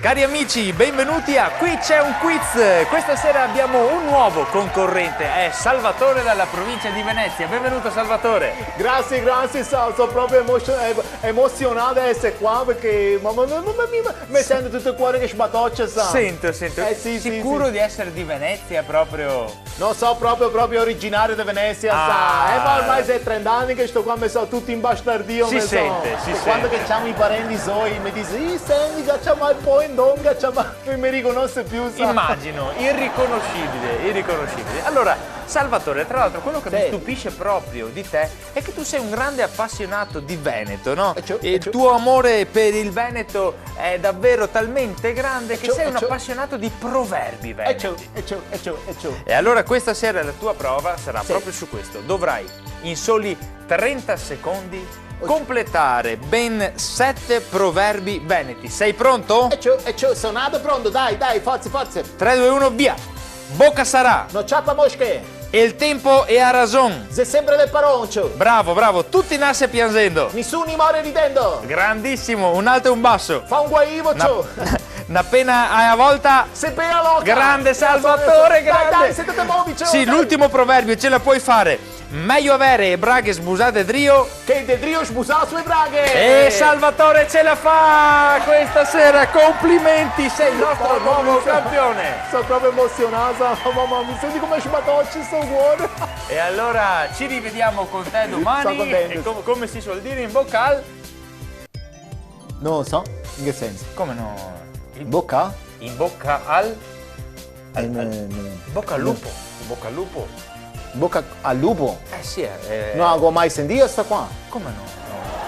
Cari amici, benvenuti a Qui c'è un quiz. Questa sera abbiamo un nuovo concorrente, è Salvatore dalla provincia di Venezia. Benvenuto Salvatore. Grazie, sono proprio emozionato di essere qua perché mi sento tutto il cuore che sbatoccia, sa. Sento. Sì, Sicuro sì. di essere di Venezia proprio? Non so, proprio originario di Venezia, sa. Ma ormai sei 30 anni che sto qua, mi so tutti imbastardio. Si sente. Quando che chiamo i parenti suoi mi dicono, senti, cacciamo il poi in donga, mi riconosce più, sa. Immagino, irriconoscibile. Allora, Salvatore, tra l'altro quello che mi stupisce proprio di te è che tu sei un grande appassionato di Veneto, no? E il tuo amore per il Veneto è davvero talmente grande che sei un appassionato di proverbi veneti. E allora questa sera la tua prova sarà proprio su questo. Dovrai in soli 30 secondi completare ben 7 proverbi veneti. Sei pronto? Sono pronto, dai, forza. 3, 2, 1, via! Bocca sarà! No ciappa mosche! Il tempo è a ragion. Se sempre del paroncio. Bravo, tutti nasce piangendo. Nessuno muore ridendo. Grandissimo, un alto e un basso. Fa un guaivo, Una pena a volta. Se pena loca. Grande Salvatore, grande. Dai, siete movi, Sì, l'ultimo proverbio ce la puoi fare. Meglio avere braghe sbusate drio che de drio sbusato sue braghe. E Salvatore ce la fa questa sera. Complimenti, sei il nostro nuovo campione. Sono proprio emozionato, mamma, mi senti come sbatocci sto cuore. E allora ci rivediamo con te domani. Sono contento. E come si suol dire in bocca al... Non lo so, in che senso? Come no? In bocca? In bocca al... Bocca al lupo. In bocca al lupo. In bocca al lupo? Sì, non avevo mai sentito sta qua. Come no?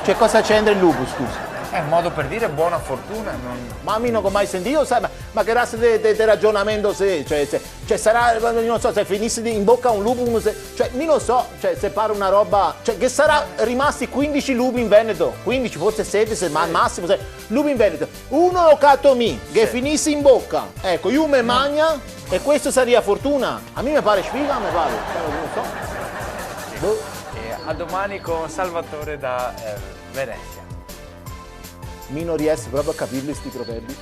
Cioè cosa c'entra il lupo, scusa? È un modo per dire buona fortuna. Ma a me non ho mai sentito, sai, ma che razza di ragionamento sei? Cioè sarà, non so, se finisse in bocca a un lupo, cioè, io non so, cioè, se pare una roba, cioè, che sarà rimasti 15 lupi in Veneto, 15, forse 7, se al massimo, lupi in Veneto. Uno lo catto me, che finisse in bocca, ecco, io me magna, e questo sarebbe fortuna. A me mi pare sfiga, mi pare, non so. E a domani con Salvatore da Venezia. Mi non riesco proprio a capirli sti proverbi.